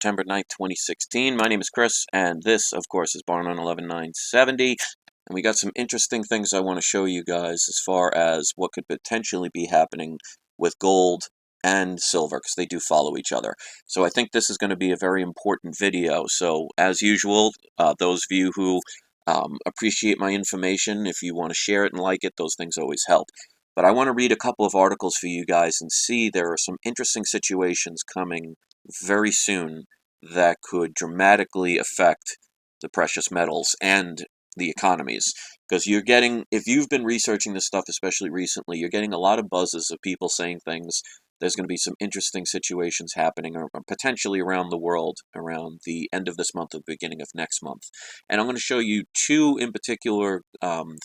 September 9th, 2016. My name is Chris, and this, of course, is Barn on 11970. And we got some interesting things I want to show you guys as far as what could potentially be happening with gold and silver, because they do follow each other. So I think this is going to be a very important video. So, as usual, those of you who appreciate my information, if you want to share it and like it, those things always help. But I want to read a couple of articles for you guys and see there are some interesting situations coming very soon that could dramatically affect the precious metals and the economies. Because you're getting, if you've been researching this stuff, especially recently, you're getting a lot of buzzes of people saying things. There's going to be some interesting situations happening potentially around the world around the end of this month or the beginning of next month. And I'm going to show you two in particular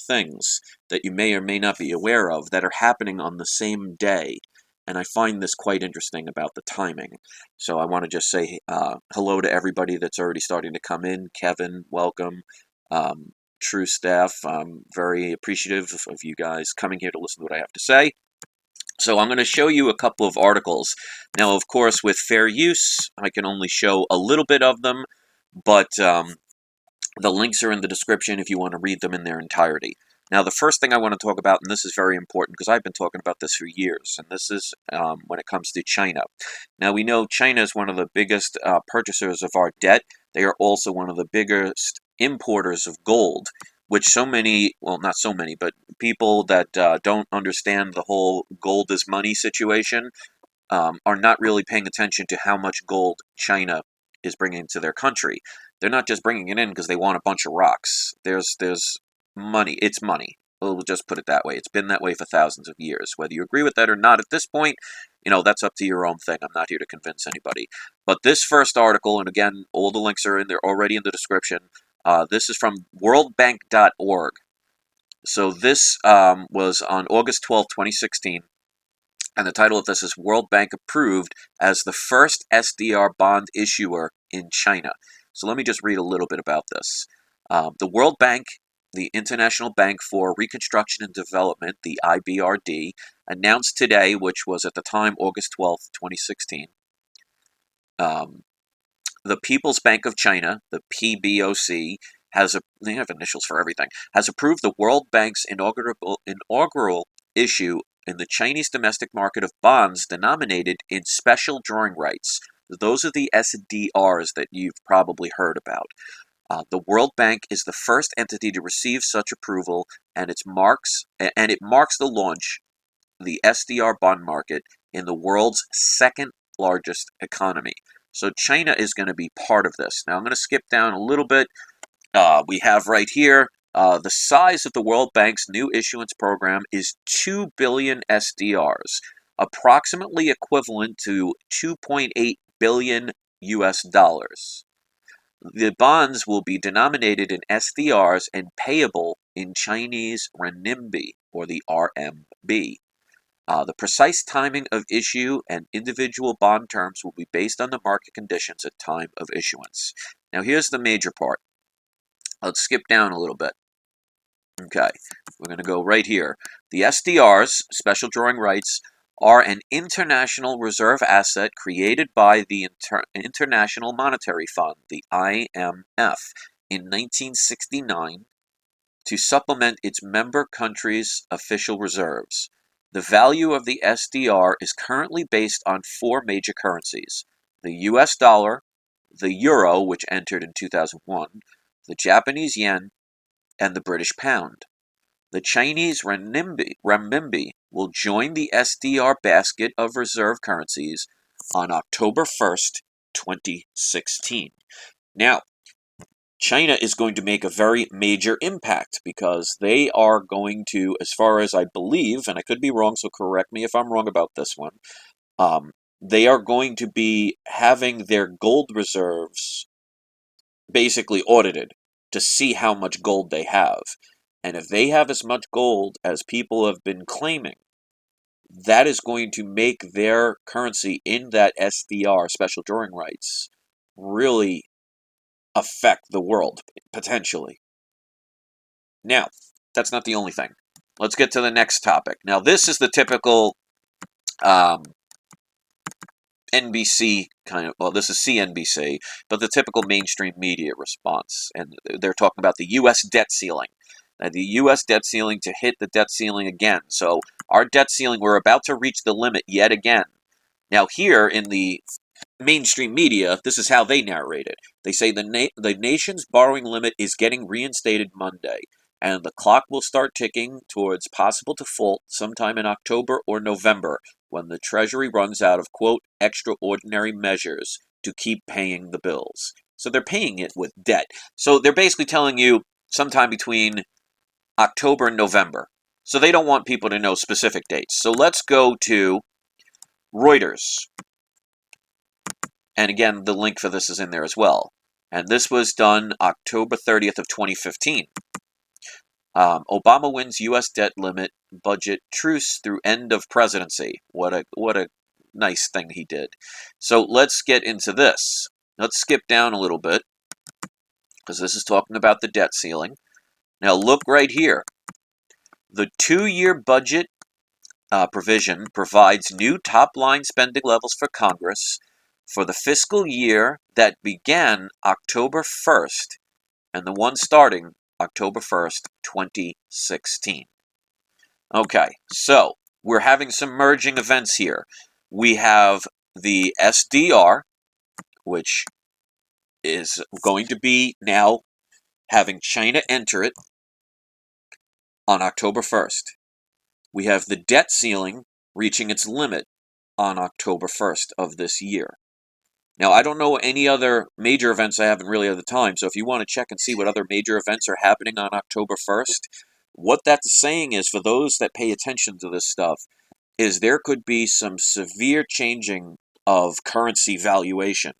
things that you may or may not be aware of that are happening on the same day. And I find this quite interesting about the timing. So I want to just say hello to everybody that's already starting to come in. Kevin, welcome. True staff, I'm very appreciative of you guys coming here to listen to what I have to say. So I'm going to show you a couple of articles. Now, of course, with fair use, I can only show a little bit of them, but the links are in the description if you want to read them in their entirety. Now, the first thing I want to talk about, and this is very important because I've been talking about this for years, and this is when it comes to China. Now, we know China is one of the biggest purchasers of our debt. They are also one of the biggest importers of gold, which so many, well, not so many, but people that don't understand the whole gold is money situation are not really paying attention to how much gold China is bringing to their country. They're not just bringing it in because they want a bunch of rocks. There's money. It's money. We'll just put it that way. It's been that way for thousands of years. Whether you agree with that or not at this point, you know, that's up to your own thing. I'm not here to convince anybody. But this first article, and again, all the links are in there already in the description. This is from worldbank.org. So this was on August 12, 2016. And the title of this is World Bank approved as the first SDR bond issuer in China. So let me just read a little bit about this. The World Bank, the International Bank for Reconstruction and Development, the IBRD, announced today, which was at the time August 12th, 2016, the People's Bank of China, the PBOC, they have initials for everything, has approved the World Bank's inaugural issue in the Chinese domestic market of bonds denominated in special drawing rights. Those are the SDRs that you've probably heard about. The World Bank is the first entity to receive such approval, and it marks the launch of the SDR bond market in the world's second largest economy. So China is going to be part of this. Now I'm going to skip down a little bit. We have right here, the size of the World Bank's new issuance program is 2 billion SDRs, approximately equivalent to 2.8 billion US dollars. The bonds will be denominated in SDRs and payable in Chinese renminbi, or the RMB. The precise timing of issue and individual bond terms will be based on the market conditions at time of issuance. Now here's the major part. Let's skip down a little bit. Okay, we're going to go right here. The SDRs, special drawing rights, are an international reserve asset created by the International Monetary Fund, the IMF, in 1969 to supplement its member countries' official reserves. The value of the SDR is currently based on four major currencies: the US dollar, the euro, which entered in 2001, the Japanese yen, and the British pound. The Chinese renminbi will join the SDR basket of reserve currencies on October 1st, 2016. Now, China is going to make a very major impact because they are going to, as far as I believe, and I could be wrong, so correct me if I'm wrong about this one, they are going to be having their gold reserves basically audited to see how much gold they have. And if they have as much gold as people have been claiming, that is going to make their currency in that SDR, special drawing rights, really affect the world, potentially. Now, that's not the only thing. Let's get to the next topic. Now, this is the typical NBC kind of, well, this is CNBC, but the typical mainstream media response. And they're talking about the U.S. debt ceiling. The U.S. debt ceiling to hit the debt ceiling again. So our debt ceiling, we're about to reach the limit yet again. Now here in the mainstream media, this is how they narrate it. They say the nation's borrowing limit is getting reinstated Monday, and the clock will start ticking towards possible default sometime in October or November when the Treasury runs out of, quote, extraordinary measures to keep paying the bills. So they're paying it with debt. So they're basically telling you sometime between October and November. So they don't want people to know specific dates. So let's go to Reuters. And again, the link for this is in there as well. And this was done October 30th of 2015. Obama wins U.S. debt limit budget truce through end of presidency. What a nice thing he did. So let's get into this. Let's skip down a little bit because this is talking about the debt ceiling. Now look right here. The 2-year budget provision provides new top-line spending levels for Congress for the fiscal year that began October 1st and the one starting October 1st, 2016. Okay, so we're having some merging events here. We have the SDR, which is going to be now having China enter it on October 1st. We have the debt ceiling reaching its limit on October 1st of this year. Now, I don't know any other major events. I haven't really had the time, so if you want to check and see what other major events are happening on October 1st, what that's saying is, for those that pay attention to this stuff, is there could be some severe changing of currency valuation.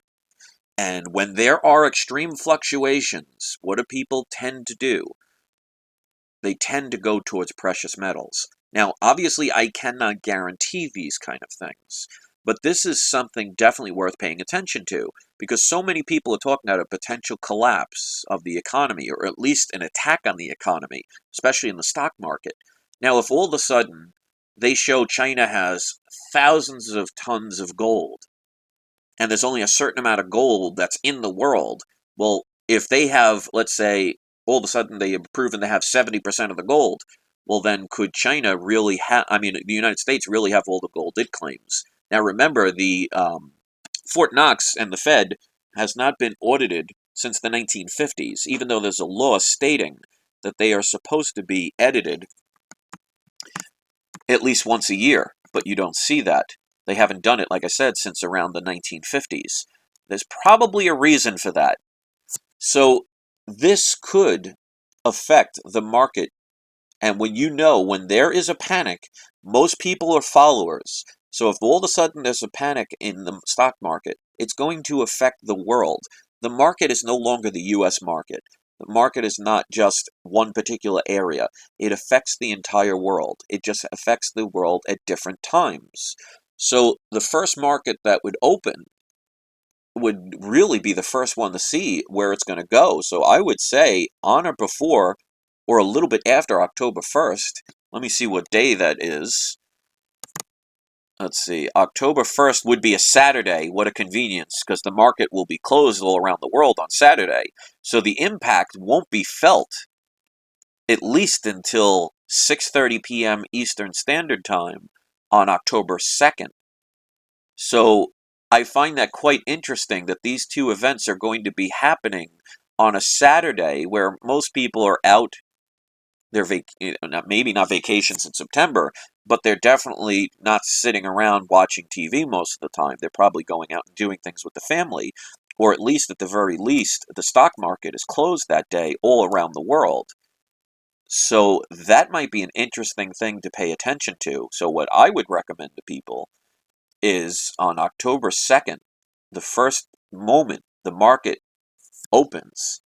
And when there are extreme fluctuations, what do people tend to do? They tend to go towards precious metals. Now, obviously, I cannot guarantee these kind of things, but this is something definitely worth paying attention to, because so many people are talking about a potential collapse of the economy, or at least an attack on the economy, especially in the stock market. Now, if all of a sudden they show China has thousands of tons of gold, and there's only a certain amount of gold that's in the world, well, if they have, let's say, all of a sudden they have proven to have 70% of the gold, well then could China really have, the United States really have all the gold it claims? Now remember, the Fort Knox and the Fed has not been audited since the 1950s, even though there's a law stating that they are supposed to be edited at least once a year, but you don't see that. They haven't done it, like I said, since around the 1950s. There's probably a reason for that. So this could affect the market. And when there is a panic, most people are followers. So if all of a sudden there's a panic in the stock market, it's going to affect the world. The market is no longer the U.S. market. The market is not just one particular area. It affects the entire world. It just affects the world at different times. So the first market that would open would really be the first one to see where it's going to go. So I would say on or before or a little bit after October 1st. Let me see what day that is. Let's see. October 1st would be a Saturday. What a convenience, because the market will be closed all around the world on Saturday. So the impact won't be felt at least until 6:30 p.m. Eastern Standard Time on October 2nd. So I find that quite interesting that these two events are going to be happening on a Saturday where most people are out. They're maybe not vacations in September, but they're definitely not sitting around watching TV most of the time. They're probably going out and doing things with the family, or at least, at the very least, the stock market is closed that day all around the world. So that might be an interesting thing to pay attention to. So what I would recommend to people is on October 2nd, the first moment the market opens,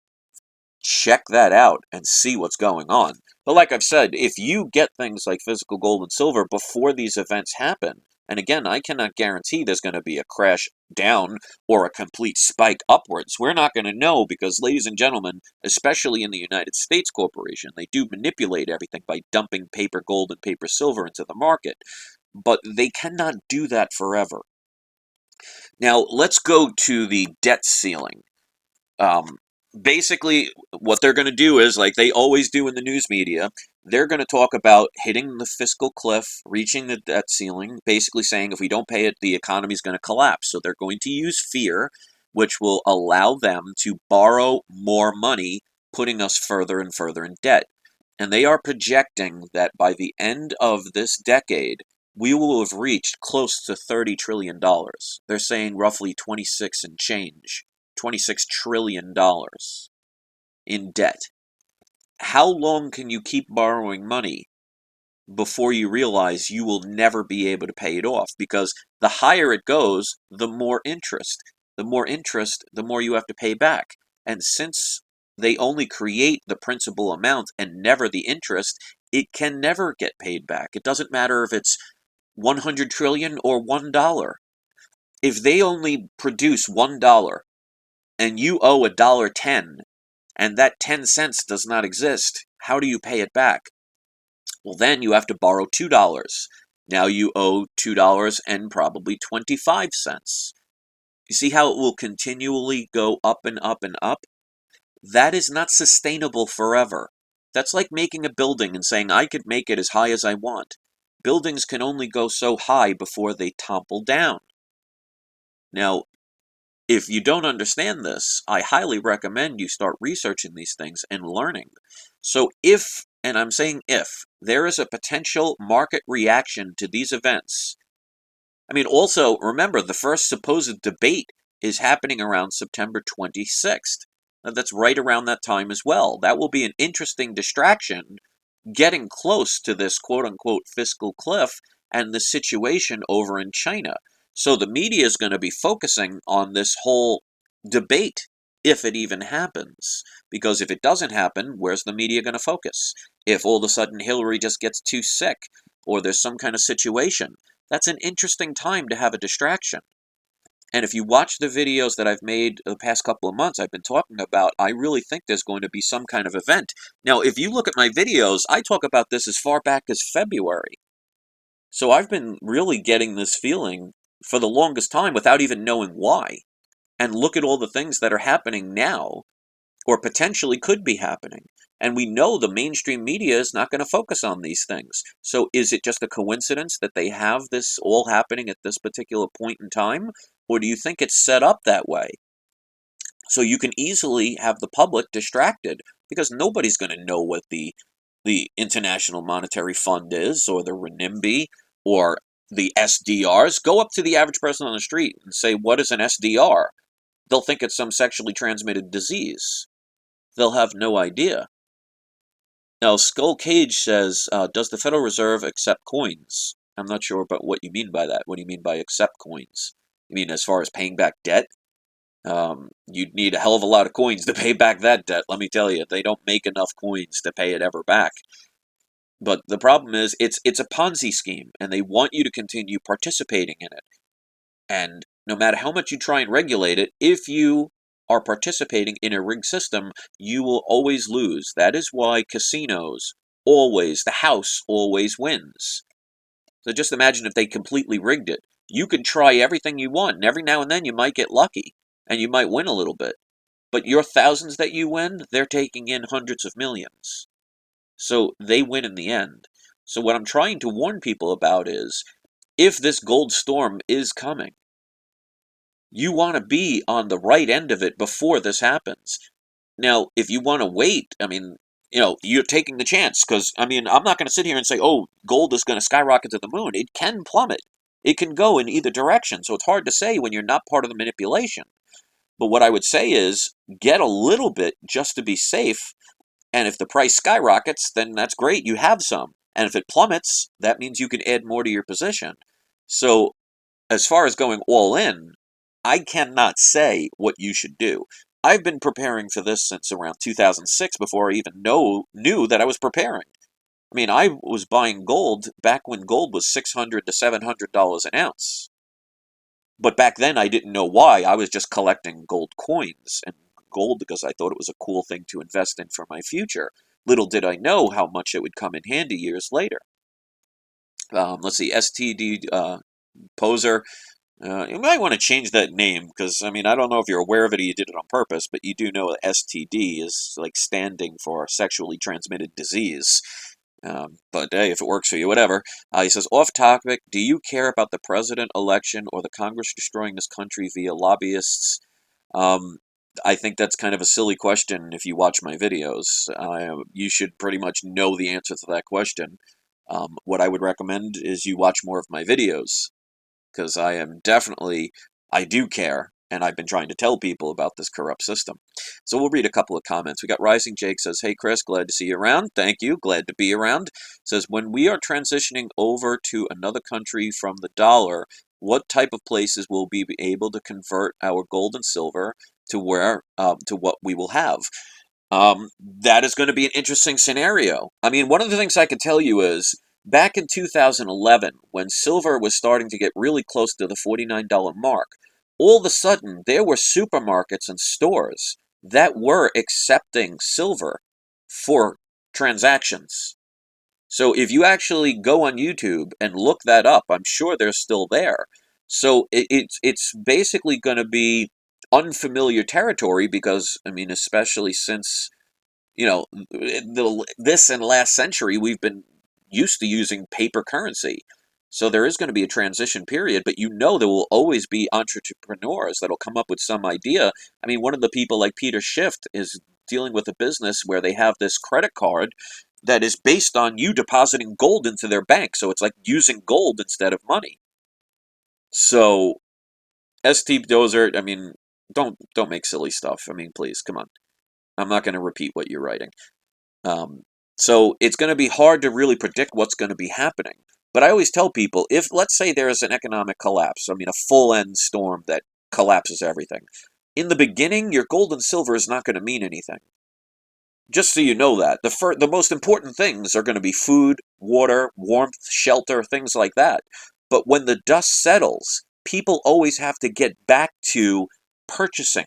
check that out and see what's going on. But like I've said, if you get things like physical gold and silver before these events happen, and again, I cannot guarantee there's going to be a crash down or a complete spike upwards. We're not going to know because, ladies and gentlemen, especially in the United States Corporation, they do manipulate everything by dumping paper gold and paper silver into the market. But they cannot do that forever. Now, let's go to the debt ceiling. Um, Basically, what they're going to do is, like they always do in the news media, they're going to talk about hitting the fiscal cliff, reaching the debt ceiling, basically saying if we don't pay it, the economy is going to collapse. So they're going to use fear, which will allow them to borrow more money, putting us further and further in debt. And they are projecting that by the end of this decade, we will have reached close to $30 trillion. They're saying roughly 26 and change. $26 trillion in debt. How long can you keep borrowing money before you realize you will never be able to pay it off? Because the higher it goes, the more interest. The more interest, the more you have to pay back. And since they only create the principal amount and never the interest, it can never get paid back. It doesn't matter if it's 100 trillion or $1. If they only produce $1 and you owe $1.10, and that 10 cents does not exist, how do you pay it back? Well, then you have to borrow $2. Now you owe $2 and probably 25 cents. You see how it will continually go up and up and up? That is not sustainable forever. That's like making a building and saying, I could make it as high as I want. Buildings can only go so high before they topple down. Now, if you don't understand this, I highly recommend you start researching these things and learning. So if, and I'm saying if, there is a potential market reaction to these events, I mean, also, remember, the first supposed debate is happening around September 26th. Now, that's right around that time as well. That will be an interesting distraction getting close to this quote-unquote fiscal cliff and the situation over in China. So the media is going to be focusing on this whole debate, if it even happens. Because if it doesn't happen, where's the media going to focus? If all of a sudden Hillary just gets too sick, or there's some kind of situation, that's an interesting time to have a distraction. And if you watch the videos that I've made the past couple of months, I've been talking about, I really think there's going to be some kind of event. Now, if you look at my videos, I talk about this as far back as February. So I've been really getting this feeling for the longest time without even knowing why. And look at all the things that are happening now, or potentially could be happening. And we know the mainstream media is not going to focus on these things. So is it just a coincidence that they have this all happening at this particular point in time? Or do you think it's set up that way? So you can easily have the public distracted because nobody's going to know what the International Monetary Fund is, or the renminbi, or the SDRs. Go up to the average person on the street and say, what is an SDR? They'll think it's some sexually transmitted disease. They'll have no idea. Now, Skull Cage says, does the Federal Reserve accept coins? I'm not sure about what you mean by that. What do you mean by accept coins? You mean as far as paying back debt? You'd need a hell of a lot of coins to pay back that debt, let me tell you. They don't make enough coins to pay it ever back. But the problem is, it's a Ponzi scheme, and they want you to continue participating in it. And no matter how much you try and regulate it, if you are participating in a rigged system, you will always lose. That is why casinos always, the house always wins. So just imagine if they completely rigged it. You could try everything you want, and every now and then you might get lucky, and you might win a little bit. But your thousands that you win, they're taking in hundreds of millions. So they win in the end. So what I'm trying to warn people about is, if this gold storm is coming, you want to be on the right end of it before this happens. Now, if you want to wait, I mean, you're taking the chance, because, I mean, I'm not going to sit here and say, oh, gold is going to skyrocket to the moon. It can plummet. It can go in either direction, so it's hard to say when you're not part of the manipulation. But what I would say is, get a little bit just to be safe, and if the price skyrockets, then that's great, you have some. And if it plummets, that means you can add more to your position. So, as far as going all in, I cannot say what you should do. I've been preparing for this since around 2006 before I even knew that I was preparing. I mean, I was buying gold back when gold was $600 to $700 an ounce. But back then I didn't know why. I was just collecting gold coins and gold because I thought it was a cool thing to invest in for my future. Little did I know how much it would come in handy years later. Let's see, STD Poser. You might want to change that name because, I mean, I don't know if you're aware of it or you did it on purpose, but you do know that STD is like standing for sexually transmitted disease. But hey, if it works for you, whatever. He says, off topic, do you care about the president election or the Congress destroying this country via lobbyists? Um, I think that's kind of a silly question if you watch my videos. You should pretty much know the answer to that question. What I would recommend is you watch more of my videos because I do care, and I've been trying to tell people about this corrupt system. So we'll read a couple of comments. We got Rising Jake says, hey Chris, glad to see you around. Thank you, glad to be around. Says, when we are transitioning over to another country from the dollar, what type of places will we be able to convert our gold and silver to what we will have? That is going to be an interesting scenario. I mean, one of the things I can tell you is back in 2011, when silver was starting to get really close to the $49 mark, all of a sudden there were supermarkets and stores that were accepting silver for transactions. So if you actually go on YouTube and look that up, I'm sure they're still there. So it's basically going to be unfamiliar territory because, I mean, especially since this and last century, we've been used to using paper currency. So there is going to be a transition period, but there will always be entrepreneurs that'll come up with some idea. I mean, one of the people like Peter Schiff is dealing with a business where they have this credit card that is based on you depositing gold into their bank. So it's like using gold instead of money. So ST Dozer, I mean, don't make silly stuff. I mean, please, come on. I'm not going to repeat what you're writing. Um, so it's going to be hard to really predict what's going to be happening. But I always tell people, if let's say there is an economic collapse, I mean a full-end storm that collapses everything, in the beginning, your gold and silver is not going to mean anything. Just so you know that. The most important things are going to be food, water, warmth, shelter, things like that. But when the dust settles, people always have to get back to purchasing.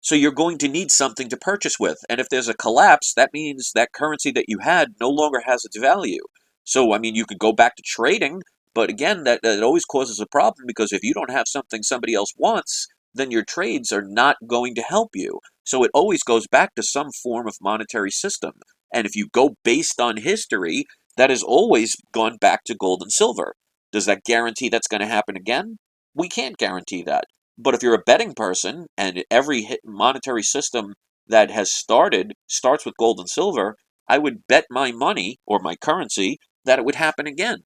So you're going to need something to purchase with. And if there's a collapse, that means that currency that you had no longer has its value. So, I mean, you could go back to trading, but again, that always causes a problem because if you don't have something somebody else wants, then your trades are not going to help you. So it always goes back to some form of monetary system. And if you go based on history, that has always gone back to gold and silver. Does that guarantee that's going to happen again? We can't guarantee that. But if you're a betting person and every monetary system that has starts with gold and silver, I would bet my money or my currency that it would happen again.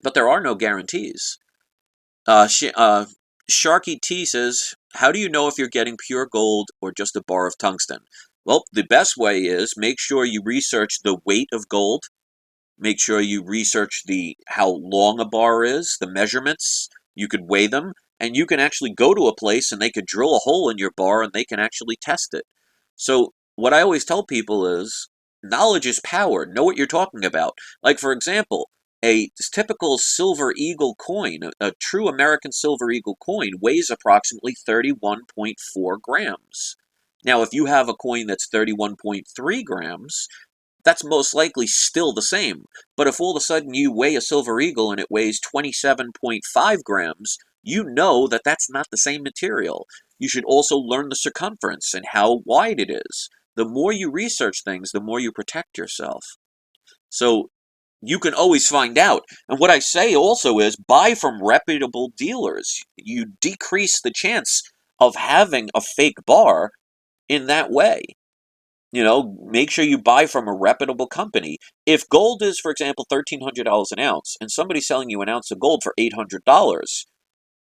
But there are no guarantees. Sharky T says, how do you know if you're getting pure gold or just a bar of tungsten? Well, the best way is make sure you research the weight of gold. Make sure you research how long a bar is, the measurements. You could weigh them, and you can actually go to a place and they could drill a hole in your bar and they can actually test it. So what I always tell people is knowledge is power. Know what you're talking about. Like, for example, a typical silver eagle coin, a true American silver eagle coin, weighs approximately 31.4 grams. Now, if you have a coin that's 31.3 grams, that's most likely still the same. But if all of a sudden you weigh a silver eagle and it weighs 27.5 grams, you know that that's not the same material. You should also learn the circumference and how wide it is. The more you research things, the more you protect yourself. So you can always find out. And what I say also is buy from reputable dealers. You decrease the chance of having a fake bar in that way. Make sure you buy from a reputable company. If gold is, for example, $1,300 an ounce, and somebody's selling you an ounce of gold for $800,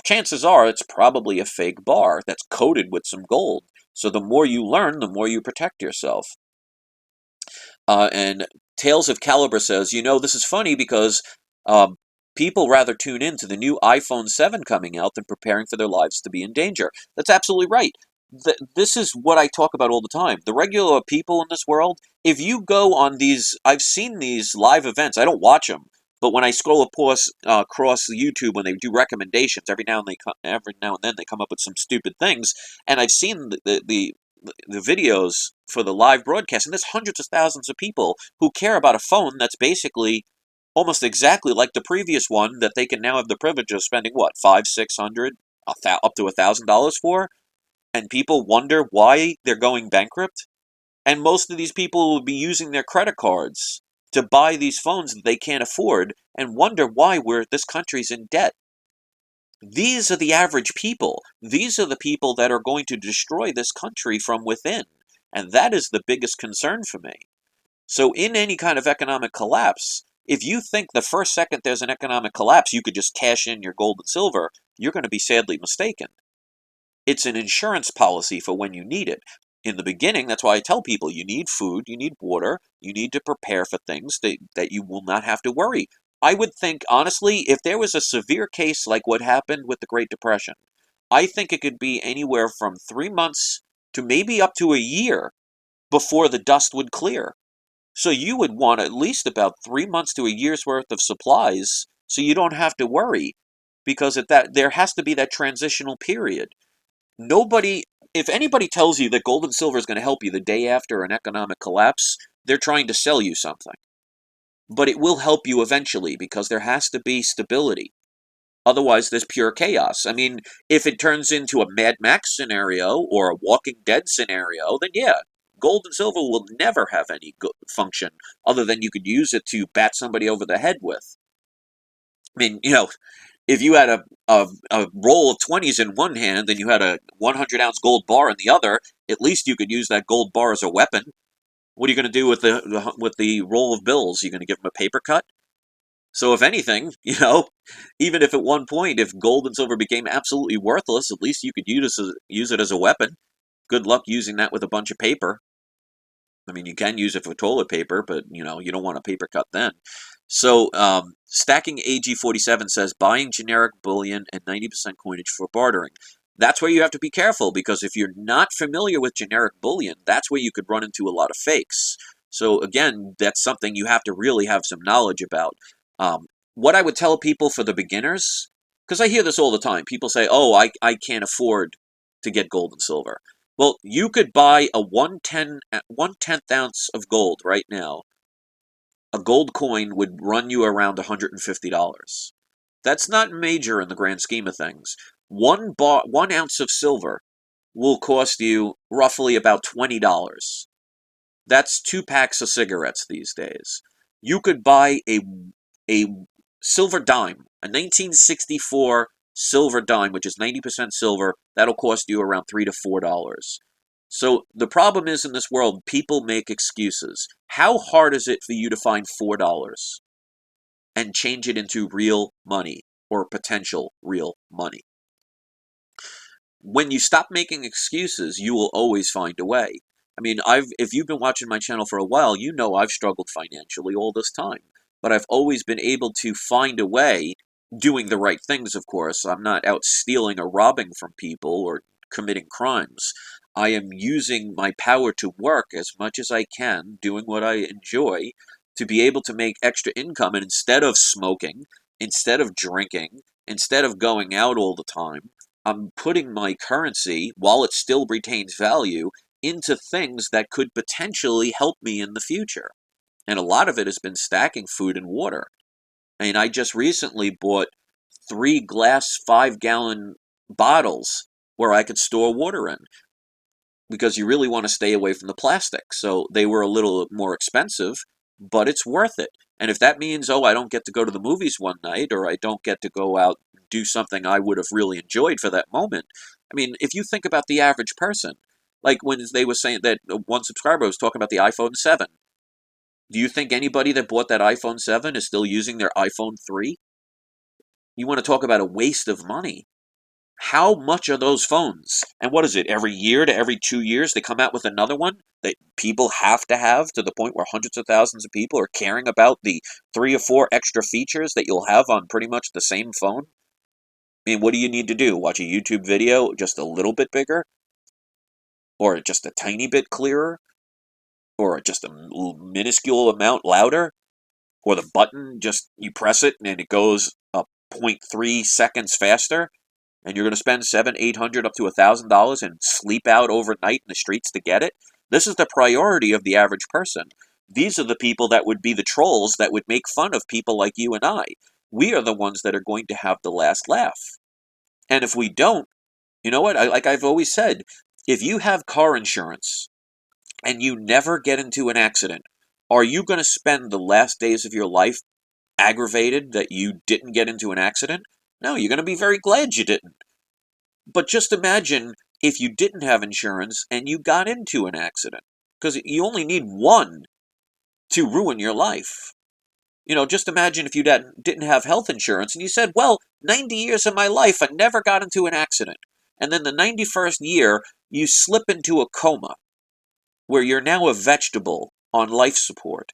chances are it's probably a fake bar that's coated with some gold. So the more you learn, the more you protect yourself. And Tales of Caliber says, this is funny because people rather tune in to the new iPhone 7 coming out than preparing for their lives to be in danger. That's absolutely right. This is what I talk about all the time. The regular people in this world, if you go on I've seen these live events. I don't watch them, but when I scroll across YouTube when they do recommendations, every now and then they come up with some stupid things, and I've seen the videos for the live broadcast, and there's hundreds of thousands of people who care about a phone that's basically almost exactly like the previous one that they can now have the privilege of spending, what, 500, 600, up to $1,000 for? And people wonder why they're going bankrupt? And most of these people will be using their credit cards to buy these phones that they can't afford and wonder why this country's in debt. These are the average people. These are the people that are going to destroy this country from within. And that is the biggest concern for me. So in any kind of economic collapse, if you think the first second there's an economic collapse, you could just cash in your gold and silver, you're going to be sadly mistaken. It's an insurance policy for when you need it. In the beginning, that's why I tell people you need food, you need water, you need to prepare for things that you will not have to worry. I would think, honestly, if there was a severe case like what happened with the Great Depression, I think it could be anywhere from 3 months to maybe up to a year before the dust would clear. So you would want at least about 3 months to a year's worth of supplies so you don't have to worry, because there has to be that transitional period. Nobody, if anybody tells you that gold and silver is going to help you the day after an economic collapse, they're trying to sell you something. But it will help you eventually because there has to be stability. Otherwise, there's pure chaos. I mean, if it turns into a Mad Max scenario or a Walking Dead scenario, then yeah, gold and silver will never have any function other than you could use it to bat somebody over the head with. I mean, if you had a roll of 20s in one hand and you had a 100-ounce gold bar in the other, at least you could use that gold bar as a weapon. What are you going to do with the roll of bills? You're going to give them a paper cut? So if anything, even if at one point, if gold and silver became absolutely worthless, at least you could use it as a weapon. Good luck using that with a bunch of paper. I mean, you can use it for toilet paper, but, you don't want a paper cut then. So, Stacking AG47 says, buying generic bullion and 90% coinage for bartering. That's where you have to be careful, because if you're not familiar with generic bullion, that's where you could run into a lot of fakes. So, again, that's something you have to really have some knowledge about. What I would tell people for the beginners, because I hear this all the time. People say, oh, I can't afford to get gold and silver. Well, you could buy a 1/10th ounce of gold right now. A gold coin would run you around $150. That's not major in the grand scheme of things. 1 ounce of silver will cost you roughly about $20. That's 2 packs of cigarettes these days. You could buy a silver dime, a 1964 silver dime, which is 90% silver. That'll cost you around $3 to $4. So the problem is, in this world, people make excuses. How hard is it for you to find $4 and change it into real money or potential real money? When you stop making excuses, you will always find a way. I mean, if you've been watching my channel for a while, you know I've struggled financially all this time. But I've always been able to find a way, doing the right things, of course. I'm not out stealing or robbing from people or committing crimes. I am using my power to work as much as I can, doing what I enjoy, to be able to make extra income. And instead of smoking, instead of drinking, instead of going out all the time, I'm putting my currency, while it still retains value, into things that could potentially help me in the future. And a lot of it has been stacking food and water. I mean, I just recently bought 3 glass 5-gallon bottles where I could store water in, because you really want to stay away from the plastic. So they were a little more expensive, but it's worth it. And if that means, oh, I don't get to go to the movies one night, or I don't get to go out and do something I would have really enjoyed for that moment. I mean, if you think about the average person, like when they were saying that one subscriber was talking about the iPhone 7. Do you think anybody that bought that iPhone 7 is still using their iPhone 3? You want to talk about a waste of money. How much are those phones? And what is it, every year to every 2 years they come out with another one that people have, to the point where hundreds of thousands of people are caring about the 3 or 4 extra features that you'll have on pretty much the same phone? I mean, what do you need to do? Watch a YouTube video just a little bit bigger? Or just a tiny bit clearer? Or just a minuscule amount louder? Or the button, just you press it and it goes a 0.3 seconds faster? And you're going to spend $700, $800, up to $1,000 and sleep out overnight in the streets to get it? This is the priority of the average person. These are the people that would be the trolls that would make fun of people like you and I. We are the ones that are going to have the last laugh. And if we don't, you know what? Like I've always said, if you have car insurance and you never get into an accident, are you going to spend the last days of your life aggravated that you didn't get into an accident? No, you're going to be very glad you didn't. But just imagine if you didn't have insurance and you got into an accident, because you only need one to ruin your life. You know, just imagine if you didn't have health insurance and you said, well, 90 years of my life, I never got into an accident. And then the 91st year, you slip into a coma where you're now a vegetable on life support.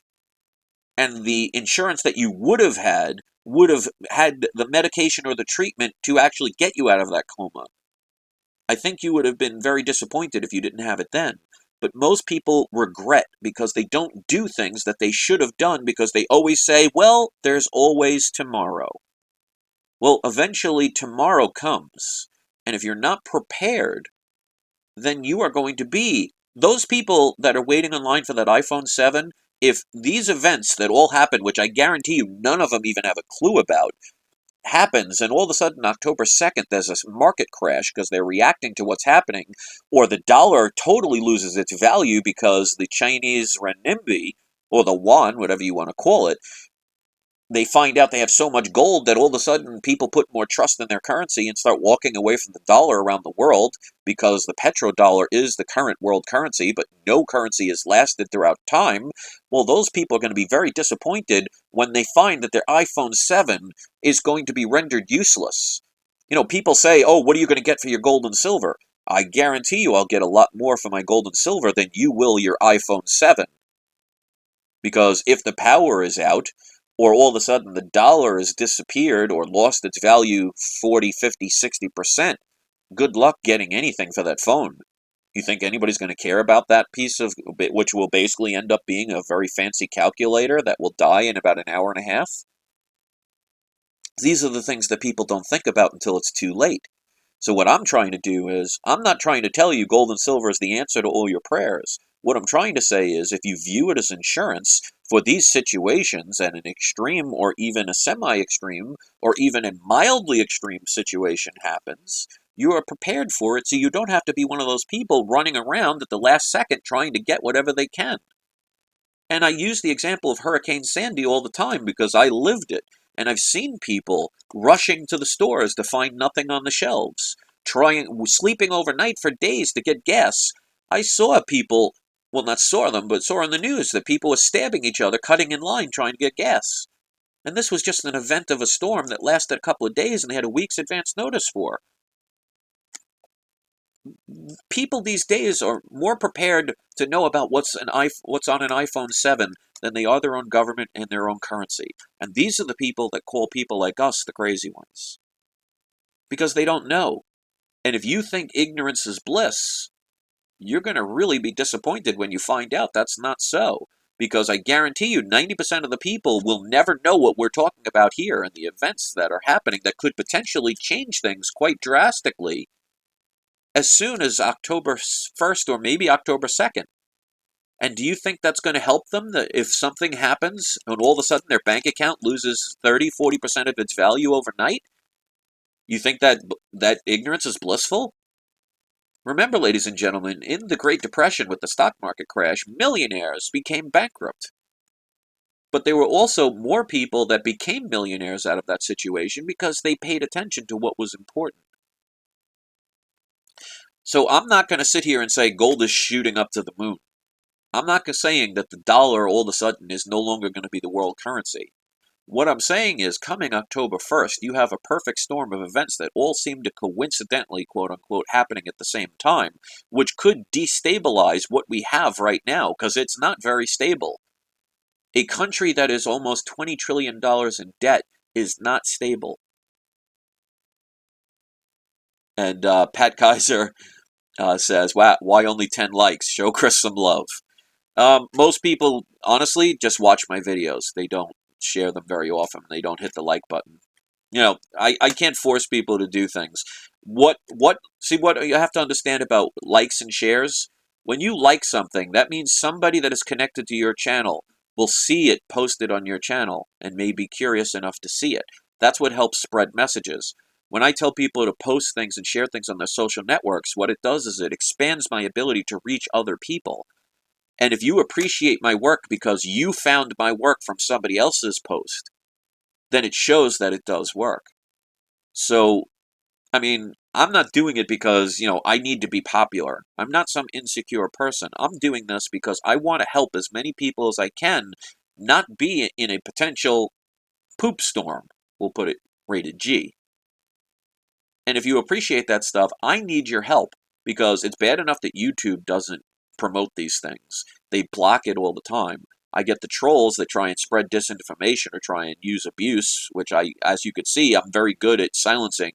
And the insurance that you would have had the medication or the treatment to actually get you out of that coma. I think you would have been very disappointed if you didn't have it then. But most people regret because they don't do things that they should have done because they always say, well, there's always tomorrow. Well, eventually tomorrow comes. And if you're not prepared, then you are going to be those people that are waiting in line for that iPhone 7. If these events that all happen, which I guarantee you none of them even have a clue about, happens, and all of a sudden October 2nd there's a market crash because they're reacting to what's happening, or the dollar totally loses its value because the Chinese renminbi, or the yuan, whatever you want to call it, they find out they have so much gold that all of a sudden people put more trust in their currency and start walking away from the dollar around the world because the petrodollar is the current world currency, but no currency has lasted throughout time. Well, those people are going to be very disappointed when they find that their iPhone 7 is going to be rendered useless. You know, people say, oh, what are you going to get for your gold and silver? I guarantee you I'll get a lot more for my gold and silver than you will your iPhone 7. Because if the power is out, or all of a sudden the dollar has disappeared or lost its value 40, 50, 60%, good luck getting anything for that phone. You think anybody's going to care about that piece of, which will basically end up being a very fancy calculator that will die in about an hour and a half? These are the things that people don't think about until it's too late. So what I'm trying to do is, I'm not trying to tell you gold and silver is the answer to all your prayers. What I'm trying to say is, if you view it as insurance for these situations, and an extreme or even a semi-extreme or even a mildly extreme situation happens, you are prepared for it so you don't have to be one of those people running around at the last second trying to get whatever they can. And I use the example of Hurricane Sandy all the time because I lived it. And I've seen people rushing to the stores to find nothing on the shelves, sleeping overnight for days to get gas. I saw people, well, not saw them, but saw on the news that people were stabbing each other, cutting in line, trying to get gas. And this was just an event of a storm that lasted a couple of days and they had a week's advance notice for. People these days are more prepared to know about what's on an iPhone 7 than they are their own government and their own currency. And these are the people that call people like us the crazy ones. Because they don't know. And if you think ignorance is bliss, you're going to really be disappointed when you find out that's not so. Because I guarantee you 90% of the people will never know what we're talking about here and the events that are happening that could potentially change things quite drastically as soon as October 1st or maybe October 2nd. And do you think that's going to help them that if something happens and all of a sudden their bank account loses 30, 40% of its value overnight? You think that ignorance is blissful? Remember, ladies and gentlemen, in the Great Depression with the stock market crash, millionaires became bankrupt. But there were also more people that became millionaires out of that situation because they paid attention to what was important. So I'm not going to sit here and say gold is shooting up to the moon. I'm not saying that the dollar all of a sudden is no longer going to be the world currency. What I'm saying is, coming October 1st, you have a perfect storm of events that all seem to coincidentally, quote-unquote, happening at the same time, which could destabilize what we have right now, because it's not very stable. A country that is almost $20 trillion in debt is not stable. And Pat Kaiser says, wow, why only 10 likes? Show Chris some love. Most people, honestly, just watch my videos. They don't share them very often. They don't hit the like button. You know, I can't force people to do things. See, what you have to understand about likes and shares, When you like something, that means somebody that is connected to your channel will see it posted on your channel and may be curious enough to see it. That's what helps spread messages. When I tell people to post things and share things on their social networks, what it does is it expands my ability to reach other people. And if you appreciate my work because you found my work from somebody else's post, then it shows that it does work. So, I mean, I'm not doing it because, I need to be popular. I'm not some insecure person. I'm doing this because I want to help as many people as I can not be in a potential poop storm. We'll put it rated G. And if you appreciate that stuff, I need your help because it's bad enough that YouTube doesn't promote these things. They block it all the time. I get the trolls that try and spread disinformation or try and use abuse, which as you could see, I'm very good at silencing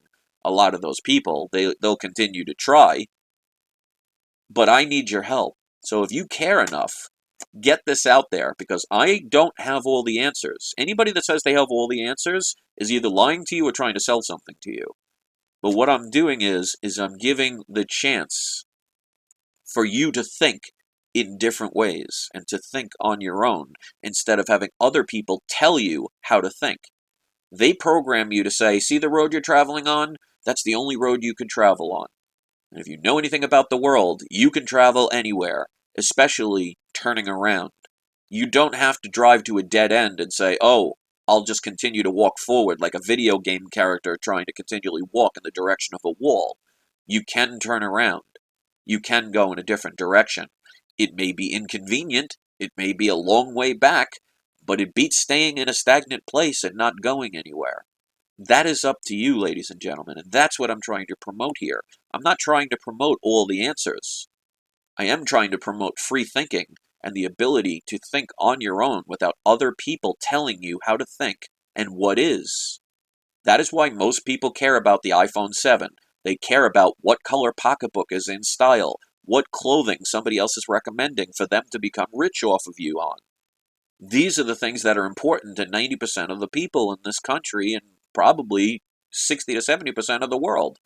a lot of those people. They'll continue to try, but I need your help. So if you care enough, get this out there because I don't have all the answers. Anybody that says they have all the answers is either lying to you or trying to sell something to you. But what I'm doing is I'm giving the chance for you to think in different ways and to think on your own instead of having other people tell you how to think. They program you to say, see the road you're traveling on? That's the only road you can travel on. And if you know anything about the world, you can travel anywhere, especially turning around. You don't have to drive to a dead end and say, oh, I'll just continue to walk forward like a video game character trying to continually walk in the direction of a wall. You can turn around. You can go in a different direction. It may be inconvenient. It may be a long way back, but it beats staying in a stagnant place and not going anywhere. That is up to you, ladies and gentlemen, and that's what I'm trying to promote here. I'm not trying to promote all the answers. I am trying to promote free thinking and the ability to think on your own without other people telling you how to think and what is. That is why most people care about the iPhone 7. They care about what color pocketbook is in style, what clothing somebody else is recommending for them to become rich off of you on. These are the things that are important to 90% of the people in this country and probably 60 to 70% of the world.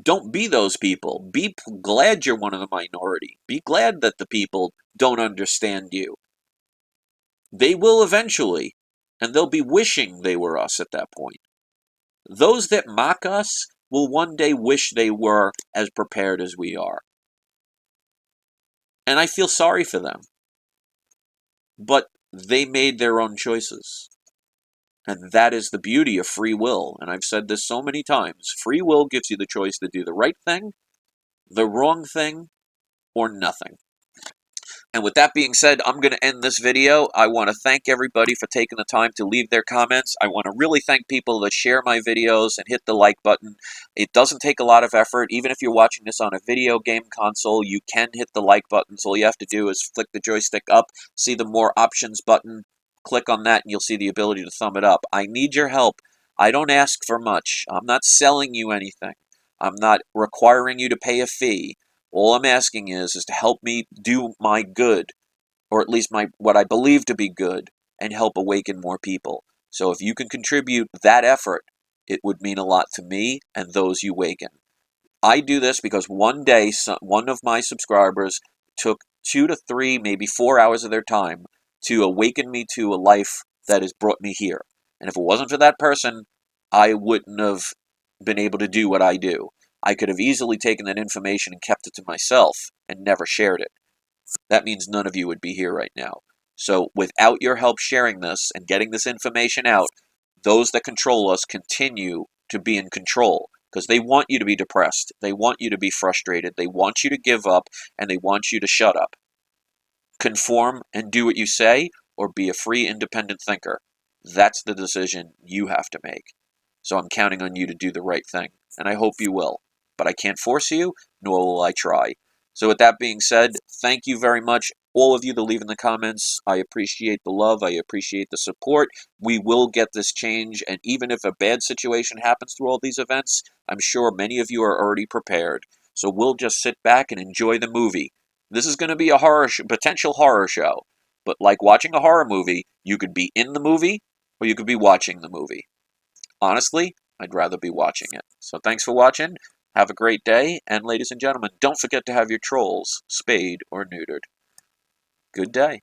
Don't be those people. Be glad you're one of the minority. Be glad that the people don't understand you. They will eventually, and they'll be wishing they were us at that point. Those that mock us will one day wish they were as prepared as we are. And I feel sorry for them. But they made their own choices. And that is the beauty of free will. And I've said this so many times. Free will gives you the choice to do the right thing, the wrong thing, or nothing. And with that being said, I'm going to end this video. I want to thank everybody for taking the time to leave their comments. I want to really thank people that share my videos and hit the like button. It doesn't take a lot of effort. Even if you're watching this on a video game console, you can hit the like buttons. All you have to do is flick the joystick up, see the more options button, click on that, and you'll see the ability to thumb it up. I need your help. I don't ask for much. I'm not selling you anything. I'm not requiring you to pay a fee. All I'm asking is to help me do my good, or at least what I believe to be good, and help awaken more people. So if you can contribute that effort, it would mean a lot to me and those you awaken. I do this because one day, one of my subscribers took 2 to 3, maybe 4 hours of their time to awaken me to a life that has brought me here. And if it wasn't for that person, I wouldn't have been able to do what I do. I could have easily taken that information and kept it to myself and never shared it. That means none of you would be here right now. So without your help sharing this and getting this information out, those that control us continue to be in control because they want you to be depressed. They want you to be frustrated. They want you to give up, and they want you to shut up. Conform and do what you say, or be a free, independent thinker. That's the decision you have to make. So I'm counting on you to do the right thing, and I hope you will. But I can't force you, nor will I try. So with that being said, thank you very much, all of you that leave in the comments. I appreciate the love. I appreciate the support. We will get this change, and even if a bad situation happens through all these events, I'm sure many of you are already prepared. So we'll just sit back and enjoy the movie. This is going to be a potential horror show. But like watching a horror movie, you could be in the movie, or you could be watching the movie. Honestly, I'd rather be watching it. So thanks for watching. Have a great day, and ladies and gentlemen, don't forget to have your trolls spayed or neutered. Good day.